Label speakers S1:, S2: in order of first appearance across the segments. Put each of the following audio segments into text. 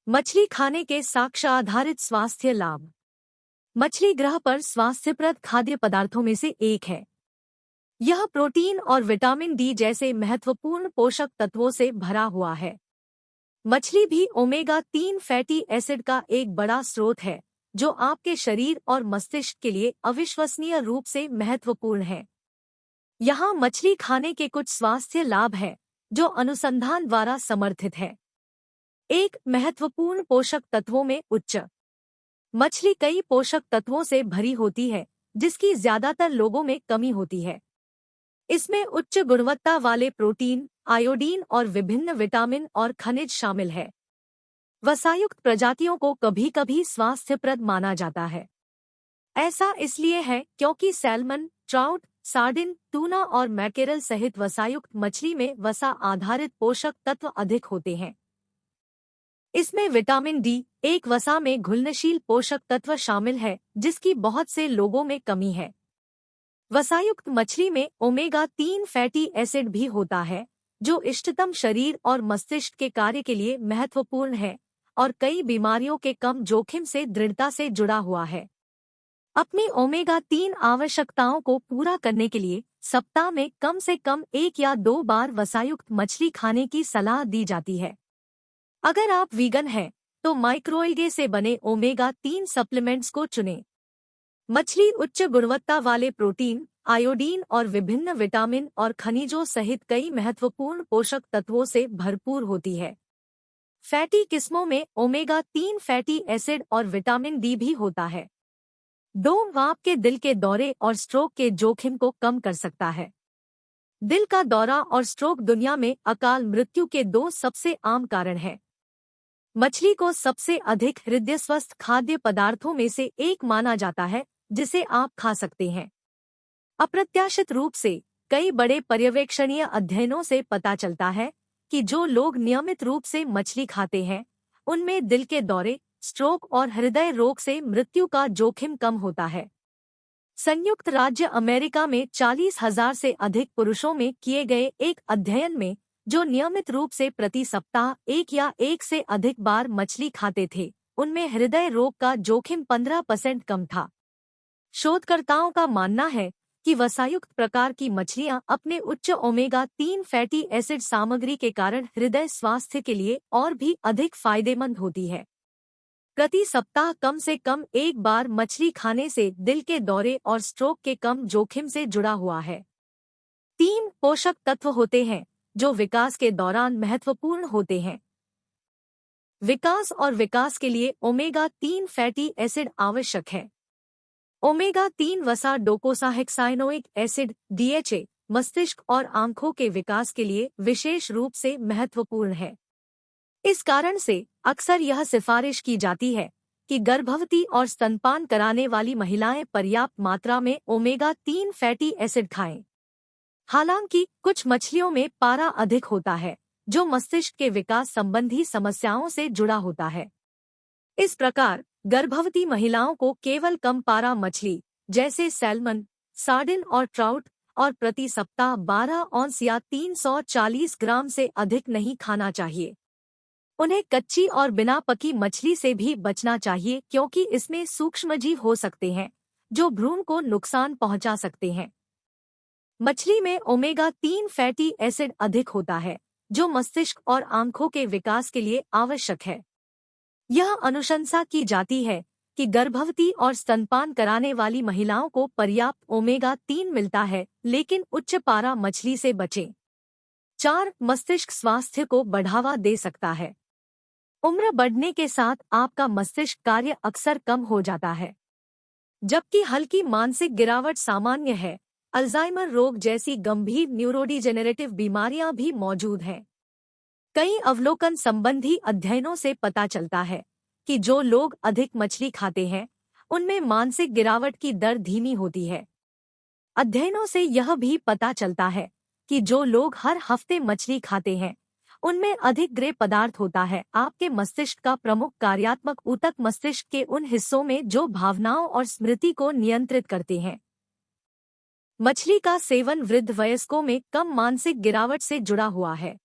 S1: मछली खाने के साक्ष्य आधारित स्वास्थ्य लाभ। मछली ग्रह पर स्वास्थ्यप्रद खाद्य पदार्थों में से एक है। यह प्रोटीन और विटामिन डी जैसे महत्वपूर्ण पोषक तत्वों से भरा हुआ है। मछली भी ओमेगा 3 फैटी एसिड का एक बड़ा स्रोत है, जो आपके शरीर और मस्तिष्क के लिए अविश्वसनीय रूप से महत्वपूर्ण है। यहाँ मछली खाने के कुछ स्वास्थ्य लाभ हैं, जो अनुसंधान द्वारा समर्थित है। एक, महत्वपूर्ण पोषक तत्वों में उच्च। मछली कई पोषक तत्वों से भरी होती है, जिसकी ज्यादातर लोगों में कमी होती है। इसमें उच्च गुणवत्ता वाले प्रोटीन, आयोडीन और विभिन्न विटामिन और खनिज शामिल है। वसायुक्त प्रजातियों को कभी-कभी स्वास्थ्यप्रद माना जाता है। ऐसा इसलिए है क्योंकि सैल्मन, ट्राउट, सार्डिन, टूना और मैकेरल सहित वसायुक्त मछली में वसा आधारित पोषक तत्व अधिक होते हैं। इसमें विटामिन डी, एक वसा में घुलनशील पोषक तत्व शामिल है, जिसकी बहुत से लोगों में कमी है। वसायुक्त मछली में ओमेगा 3 फैटी एसिड भी होता है, जो इष्टतम शरीर और मस्तिष्क के कार्य के लिए महत्वपूर्ण है और कई बीमारियों के कम जोखिम से दृढ़ता से जुड़ा हुआ है। अपनी ओमेगा 3 आवश्यकताओं को पूरा करने के लिए सप्ताह में कम से कम 1 या 2 बार वसायुक्त मछली खाने की सलाह दी जाती है। अगर आप वीगन हैं, तो माइक्रोएल्गे से बने ओमेगा 3 सप्लीमेंट्स को चुनें। मछली उच्च गुणवत्ता वाले प्रोटीन, आयोडीन और विभिन्न विटामिन और खनिजों सहित कई महत्वपूर्ण पोषक तत्वों से भरपूर होती है। फैटी किस्मों में ओमेगा 3 फैटी एसिड और विटामिन डी भी होता है। आपके दिल के दौरे और स्ट्रोक के जोखिम को कम कर सकता है। दिल का दौरा और स्ट्रोक दुनिया में अकाल मृत्यु के 2 सबसे आम कारण हैं। मछली को सबसे अधिक हृदय स्वस्थ खाद्य पदार्थों में से एक माना जाता है, जिसे आप खा सकते हैं। अप्रत्याशित रूप से कई बड़े पर्यवेक्षणीय अध्ययनों से पता चलता है कि जो लोग नियमित रूप से मछली खाते हैं, उनमें दिल के दौरे, स्ट्रोक और हृदय रोग से मृत्यु का जोखिम कम होता है। संयुक्त राज्य अमेरिका में 40,000 से अधिक पुरुषों में किए गए एक अध्ययन में, जो नियमित रूप से प्रति सप्ताह 1 या 1 से अधिक बार मछली खाते थे, उनमें हृदय रोग का जोखिम 15% कम था। शोधकर्ताओं का मानना है कि वसायुक्त प्रकार की मछलियां अपने उच्च ओमेगा 3 फैटी एसिड सामग्री के कारण हृदय स्वास्थ्य के लिए और भी अधिक फायदेमंद होती है। प्रति सप्ताह कम से कम 1 बार मछली खाने से दिल के दौरे और स्ट्रोक के कम जोखिम से जुड़ा हुआ है। 3 पोषक तत्व होते हैं जो विकास के दौरान महत्वपूर्ण होते हैं। विकास के लिए ओमेगा 3 फैटी एसिड आवश्यक है। ओमेगा 3 वसा डोकोसाहेक्साइनोइक एसिड DHA मस्तिष्क और आंखों के विकास के लिए विशेष रूप से महत्वपूर्ण है। इस कारण से अक्सर यह सिफारिश की जाती है कि गर्भवती और स्तनपान कराने वाली महिलाएं पर्याप्त मात्रा में ओमेगा 3 फैटी एसिड खाएं। हालांकि कुछ मछलियों में पारा अधिक होता है, जो मस्तिष्क के विकास संबंधी समस्याओं से जुड़ा होता है। इस प्रकार गर्भवती महिलाओं को केवल कम पारा मछली जैसे सैल्मन, सार्डिन और ट्राउट और प्रति सप्ताह 12 औंस या 340 ग्राम से अधिक नहीं खाना चाहिए। उन्हें कच्ची और बिना पकी मछली से भी बचना चाहिए, क्योंकि इसमें सूक्ष्मजीव हो सकते हैं जो भ्रूण को नुकसान पहुंचा सकते हैं। मछली में ओमेगा 3 फैटी एसिड अधिक होता है, जो मस्तिष्क और आंखों के विकास के लिए आवश्यक है। यह अनुशंसा की जाती है कि गर्भवती और स्तनपान कराने वाली महिलाओं को पर्याप्त ओमेगा 3 मिलता है, लेकिन उच्च पारा मछली से बचें। 4 मस्तिष्क स्वास्थ्य को बढ़ावा दे सकता है। उम्र बढ़ने के साथ आपका मस्तिष्क कार्य अक्सर कम हो जाता है, जबकि हल्की मानसिक गिरावट सामान्य है। अल्जाइमर रोग जैसी गंभीर न्यूरोडिजेनरेटिव बीमारियां भी मौजूद हैं। कई अवलोकन संबंधी अध्ययनों से पता चलता है कि जो लोग अधिक मछली खाते हैं, उनमें मानसिक गिरावट की दर धीमी होती है। अध्ययनों से यह भी पता चलता है कि जो लोग हर हफ्ते मछली खाते हैं, उनमें अधिक ग्रे पदार्थ होता है। आपके मस्तिष्क का प्रमुख कार्यात्मक ऊतक मस्तिष्क के उन हिस्सों में जो भावनाओं और स्मृति को नियंत्रित करते हैं। मछली का सेवन वृद्ध वयस्कों में कम मानसिक गिरावट से जुड़ा हुआ है।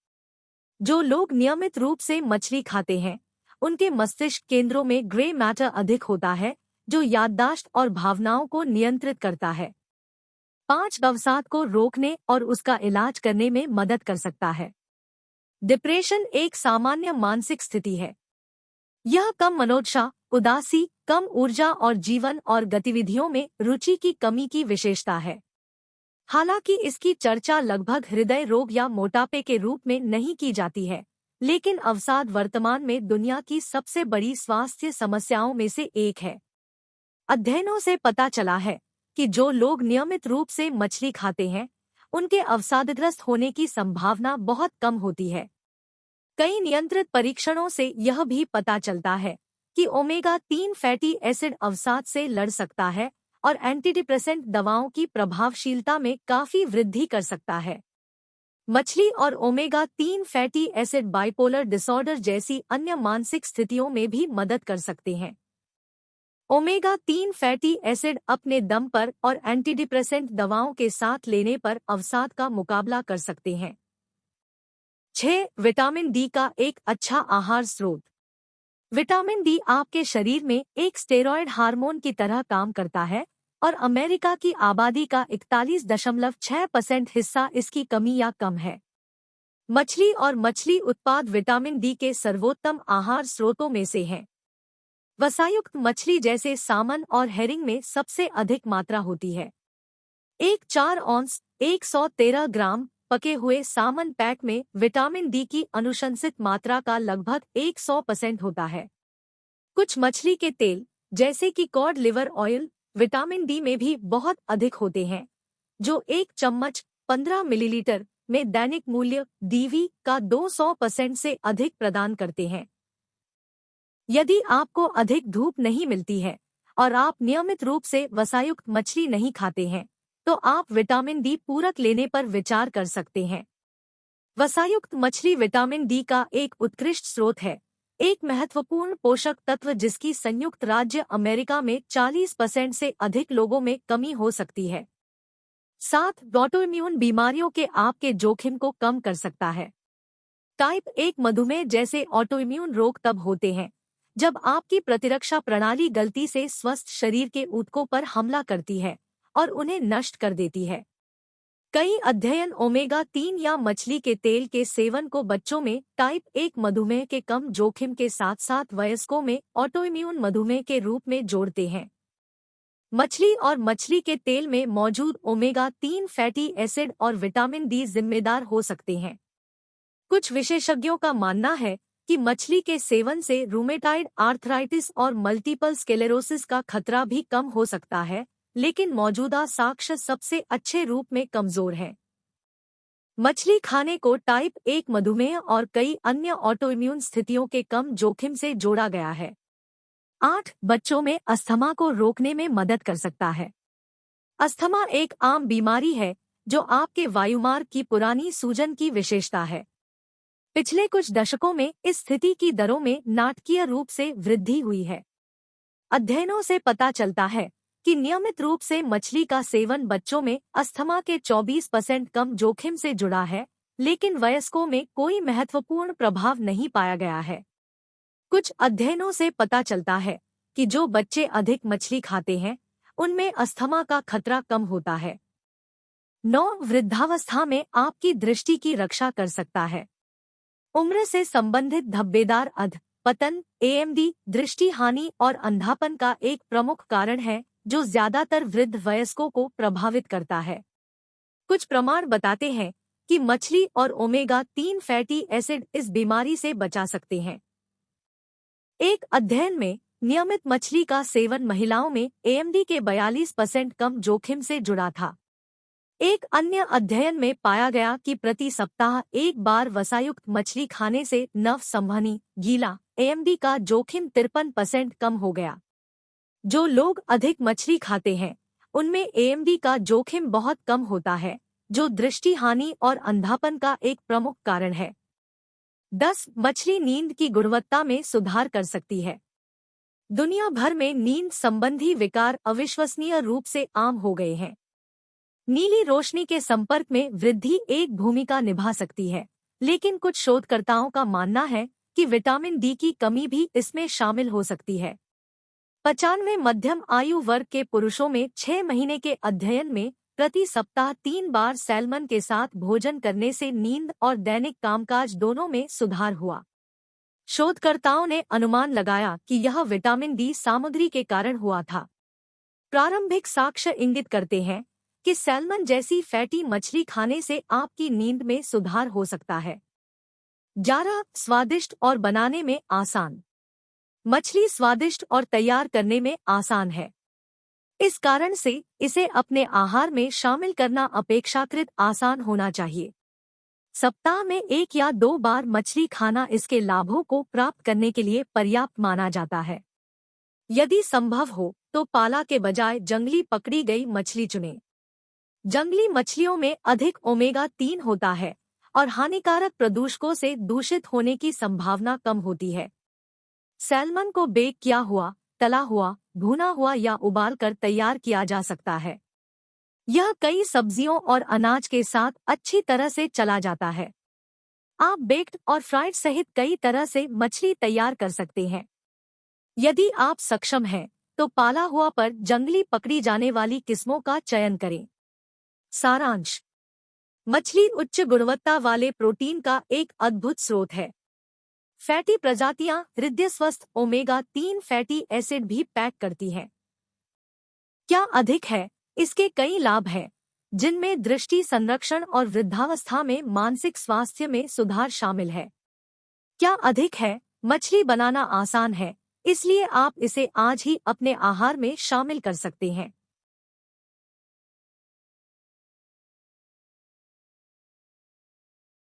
S1: जो लोग नियमित रूप से मछली खाते हैं, उनके मस्तिष्क केंद्रों में ग्रे मैटर अधिक होता है, जो याददाश्त और भावनाओं को नियंत्रित करता है। 5 अवसाद को रोकने और उसका इलाज करने में मदद कर सकता है। डिप्रेशन एक सामान्य मानसिक स्थिति है। यह कम मनोदशा, उदासी, कम ऊर्जा और जीवन और गतिविधियों में रुचि की कमी की विशेषता है। हालांकि इसकी चर्चा लगभग हृदय रोग या मोटापे के रूप में नहीं की जाती है, लेकिन अवसाद वर्तमान में दुनिया की सबसे बड़ी स्वास्थ्य समस्याओं में से एक है। अध्ययनों से पता चला है कि जो लोग नियमित रूप से मछली खाते हैं, उनके अवसादग्रस्त होने की संभावना बहुत कम होती है। कई नियंत्रित परीक्षणों से यह भी पता चलता है कि ओमेगा-3 फैटी एसिड अवसाद से लड़ सकता है और एंटीडिप्रेसेंट दवाओं की प्रभावशीलता में काफी वृद्धि कर सकता है। मछली और omega-3 fatty acid bipolar disorder जैसी अन्य मानसिक स्थितियों में भी मदद कर सकते हैं। ओमेगा-3 फैटी एसिड अपने दम पर और एंटीडिप्रेसेंट दवाओं के साथ लेने पर अवसाद का मुकाबला कर सकते हैं। 6. विटामिन डी का एक अच्छा आहार स्रोत। विटामिन डी आपके शरीर में एक स्टेरॉयड हार्मोन की तरह काम करता है और अमेरिका की आबादी का 41.6% हिस्सा इसकी कमी या कम है। मछली और मछली उत्पाद विटामिन डी के सर्वोत्तम आहार स्रोतों में से हैं। वसायुक्त मछली जैसे सामन और हेरिंग में सबसे अधिक मात्रा होती है। एक 4 औंस 113 ग्राम पके हुए सामन पैक में विटामिन डी की अनुशंसित मात्रा का लगभग 100% होता है। कुछ मछली के तेल जैसे कि cod liver oil vitamin D में भी बहुत अधिक होते हैं, जो 1 चम्मच 15 मिलीलीटर में दैनिक मूल्य डीवी का 200% से अधिक प्रदान करते हैं। यदि आपको अधिक धूप नहीं मिलती है और आप नियमित रूप से वसायुक्त मछली नहीं खाते हैं, तो आप विटामिन डी पूरक लेने पर विचार कर सकते हैं। वसायुक्त मछली विटामिन डी का एक उत्कृष्ट स्रोत है, एक महत्वपूर्ण पोषक तत्व जिसकी संयुक्त राज्य अमेरिका में 40% से अधिक लोगों में कमी हो सकती है। 7. ऑटोइम्यून बीमारियों के आपके जोखिम को कम कर सकता है। टाइप 1 मधुमेह जैसे ऑटोइम्यून रोग तब होते हैं जब आपकी प्रतिरक्षा प्रणाली गलती से स्वस्थ शरीर के ऊतकों पर हमला करती है और उन्हें नष्ट कर देती है। कई अध्ययन ओमेगा-3 या मछली के तेल के सेवन को बच्चों में टाइप 1 मधुमेह के कम जोखिम के साथ साथ वयस्कों में ऑटोइम्यून मधुमेह के रूप में जोड़ते हैं। मछली और मछली के तेल में मौजूद ओमेगा-3 फैटी एसिड और विटामिन डी जिम्मेदार हो सकते हैं। कुछ विशेषज्ञों का मानना है कि मछली के सेवन से रूमेटाइड आर्थराइटिस और मल्टीपल स्क्लेरोसिस का खतरा भी कम हो सकता है, लेकिन मौजूदा साक्ष्य सबसे अच्छे रूप में कमजोर हैं। मछली खाने को टाइप 1 मधुमेह और कई अन्य ऑटोइम्यून स्थितियों के कम जोखिम से जोड़ा गया है। 8. बच्चों में अस्थमा को रोकने में मदद कर सकता है। अस्थमा एक आम बीमारी है जो आपके वायुमार्ग की पुरानी सूजन की विशेषता है। पिछले कुछ दशकों में इस स्थिति की दरों में नाटकीय रूप से वृद्धि हुई है। अध्ययनों से पता चलता है कि नियमित रूप से मछली का सेवन बच्चों में अस्थमा के 24% कम जोखिम से जुड़ा है, लेकिन वयस्कों में कोई महत्वपूर्ण प्रभाव नहीं पाया गया है। कुछ अध्ययनों से पता चलता है कि जो बच्चे अधिक मछली खाते हैं, उनमें अस्थमा का खतरा कम होता है। 9. वृद्धावस्था में आपकी दृष्टि की रक्षा कर सकता है। उम्र से संबंधित धब्बेदार अध पतन एएमडी दृष्टि हानि और अंधापन का एक प्रमुख कारण है जो ज्यादातर वृद्ध वयस्कों को प्रभावित करता है। कुछ प्रमाण बताते हैं कि मछली और ओमेगा-3 फैटी एसिड इस बीमारी से बचा सकते हैं। एक अध्ययन में नियमित मछली का सेवन महिलाओं में एएमडी के 42% कम जोखिम से जुड़ा था। एक अन्य अध्ययन में पाया गया कि प्रति सप्ताह एक बार वसायुक्त मछली खाने से नव संवहनी गीला एएमडी का जोखिम 53% कम हो गया। जो लोग अधिक मछली खाते हैं, उनमें एएमडी का जोखिम बहुत कम होता है, जो दृष्टि हानि और अंधापन का एक प्रमुख कारण है। 10. मछली नींद की गुणवत्ता में सुधार कर सकती है। दुनिया भर में नींद संबंधी विकार अविश्वसनीय रूप से आम हो गए हैं। नीली रोशनी के संपर्क में वृद्धि एक भूमिका निभा सकती है, लेकिन कुछ शोधकर्ताओं का मानना है कि विटामिन डी की कमी भी इसमें शामिल हो सकती है। 95 मध्यम आयु वर्ग के पुरुषों में 6 महीने के अध्ययन में प्रति सप्ताह 3 बार सैल्मन के साथ भोजन करने से नींद और दैनिक कामकाज दोनों में सुधार हुआ। शोधकर्ताओं ने अनुमान लगाया कि यह विटामिन डी सामग्री के कारण हुआ था। प्रारंभिक साक्ष्य इंगित करते हैं कि सैल्मन जैसी फैटी मछली खाने से आपकी नींद में सुधार हो सकता है। 11. स्वादिष्ट और बनाने में आसान। मछली स्वादिष्ट और तैयार करने में आसान है। इस कारण से इसे अपने आहार में शामिल करना अपेक्षाकृत आसान होना चाहिए। सप्ताह में 1 या 2 बार मछली खाना इसके लाभों को प्राप्त करने के लिए पर्याप्त माना जाता है। यदि संभव हो तो पाला के बजाय जंगली पकड़ी गई मछली चुनें। जंगली मछलियों में अधिक ओमेगा 3 होता है और हानिकारक प्रदूषकों से दूषित होने की संभावना कम होती है। सैल्मन को बेक किया हुआ, तला हुआ, भुना हुआ या उबालकर तैयार किया जा सकता है। यह कई सब्जियों और अनाज के साथ अच्छी तरह से चला जाता है। आप बेक्ड और फ्राइड सहित कई तरह से मछली तैयार कर सकते हैं। यदि आप सक्षम हैं तो पाला हुआ पर जंगली पकड़ी जाने वाली किस्मों का चयन करें। सारांश: मछली उच्च गुणवत्ता वाले प्रोटीन का एक अद्भुत स्रोत है। फैटी प्रजातियां हृदय स्वस्थ ओमेगा 3 फैटी एसिड भी पैक करती हैं। क्या अधिक है? इसके कई लाभ हैं, जिनमें दृष्टि संरक्षण और वृद्धावस्था में मानसिक स्वास्थ्य में सुधार शामिल है। क्या अधिक है? मछली बनाना आसान है, इसलिए आप इसे आज ही अपने आहार में शामिल कर सकते हैं।